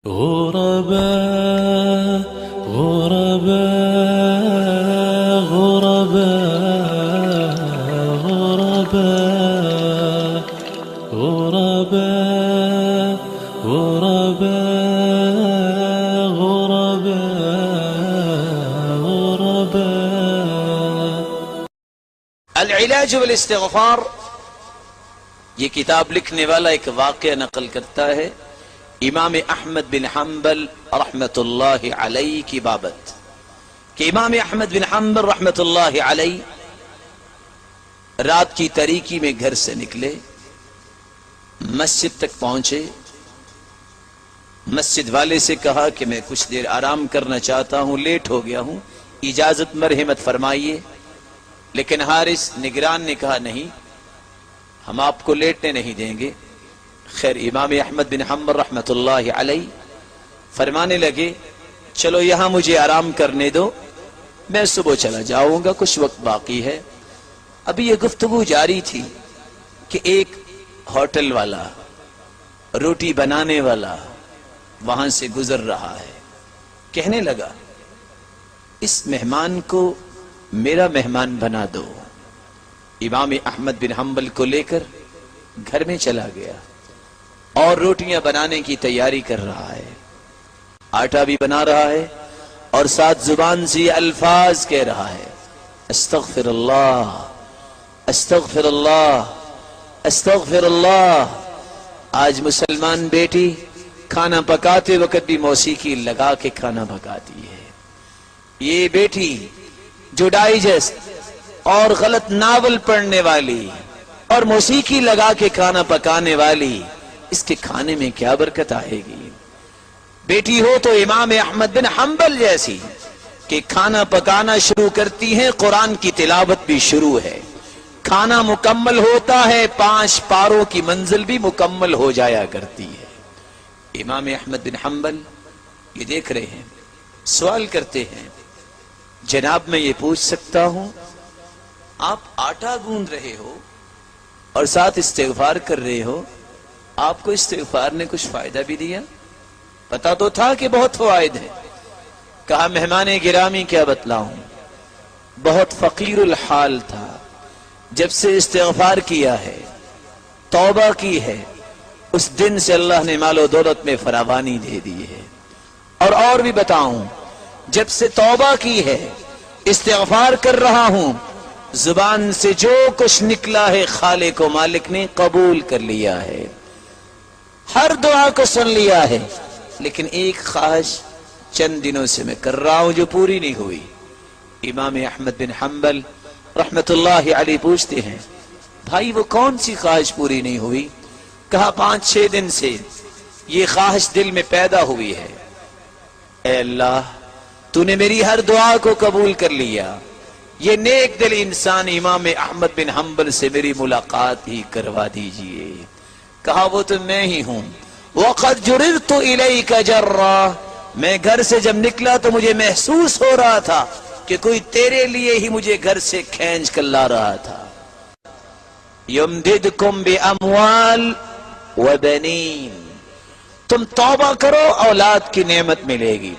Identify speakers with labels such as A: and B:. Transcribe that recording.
A: غرباء غرباء غرباء غرباء غرباء غرباء غرباء غرباء
B: العلاج والاستغفار، یہ کتاب لکھنے والا ایک واقعہ نقل کرتا ہے امام احمد بن حنبل رحمت اللہ علیہ کی بابت کہ امام احمد بن حنبل رحمت اللہ علیہ رات کی تاریکی میں گھر سے نکلے، مسجد تک پہنچے، مسجد والے سے کہا کہ میں کچھ دیر آرام کرنا چاہتا ہوں، لیٹ ہو گیا ہوں، اجازت مرحمت فرمائیے۔ لیکن حارث نگران نے کہا نہیں، ہم آپ کو لیٹنے نہیں دیں گے۔ خیر امام احمد بن حنبل رحمت اللہ علیہ فرمانے لگے چلو یہاں مجھے آرام کرنے دو، میں صبح چلا جاؤں گا، کچھ وقت باقی ہے۔ ابھی یہ گفتگو جاری تھی کہ ایک ہوٹل والا، روٹی بنانے والا وہاں سے گزر رہا ہے، کہنے لگا اس مہمان کو میرا مہمان بنا دو۔ امام احمد بن حنبل کو لے کر گھر میں چلا گیا اور روٹیاں بنانے کی تیاری کر رہا ہے، آٹا بھی بنا رہا ہے اور ساتھ زبان سے یہ الفاظ کہہ رہا ہے استغفر اللہ استغفر اللہ استغفر اللہ۔ آج مسلمان بیٹی کھانا پکاتے وقت بھی موسیقی لگا کے کھانا پکاتی ہے۔ یہ بیٹی جو ڈائجسٹ اور غلط ناول پڑھنے والی اور موسیقی لگا کے کھانا پکانے والی، اس کے کھانے میں کیا برکت آئے گی؟ بیٹی ہو تو امام احمد بن حنبل جیسی کہ کھانا پکانا شروع کرتی ہیں، قرآن کی تلاوت بھی شروع ہے، کھانا مکمل ہوتا ہے، 5 پاروں کی منزل بھی مکمل ہو جایا کرتی ہے۔ امام احمد بن حنبل یہ دیکھ رہے ہیں، سوال کرتے ہیں جناب میں یہ پوچھ سکتا ہوں آپ آٹا گوندھ رہے ہو اور ساتھ استغفار کر رہے ہو، آپ کو استغفار نے کچھ فائدہ بھی دیا؟ پتا تو تھا کہ بہت فوائد ہیں۔ کہا مہمان گرامی کیا بتلاؤں، بہت فقیر الحال تھا، جب سے استغفار کیا ہے، توبہ کی ہے، اس دن سے اللہ نے مال و دولت میں فراوانی دے دی ہے۔ اور بھی بتاؤں، جب سے توبہ کی ہے، استغفار کر رہا ہوں، زبان سے جو کچھ نکلا ہے خالق و مالک نے قبول کر لیا ہے، ہر دعا کو سن لیا ہے، لیکن ایک خواہش چند دنوں سے میں کر رہا ہوں جو پوری نہیں ہوئی۔ امام احمد بن حنبل رحمت اللہ علیہ پوچھتے ہیں بھائی وہ کون سی خواہش پوری نہیں ہوئی؟ کہا 5-6 دن سے یہ خواہش دل میں پیدا ہوئی ہے، اے اللہ تو نے میری ہر دعا کو قبول کر لیا، یہ نیک دل انسان امام احمد بن حنبل سے میری ملاقات ہی کروا دیجئے۔ کہا وہ تو میں ہی ہوں، وَقَدْ جُرِرْتُ إِلَيْكَ جَرًّا، میں گھر سے جب نکلا تو مجھے محسوس ہو رہا تھا کہ کوئی تیرے لیے ہی مجھے گھر سے کھینچ کر لا رہا تھا۔ يُمْدِدْكُمْ بِأَمْوَالٍ وَبَنِينَ، تم توبہ کرو اولاد کی نعمت ملے گی۔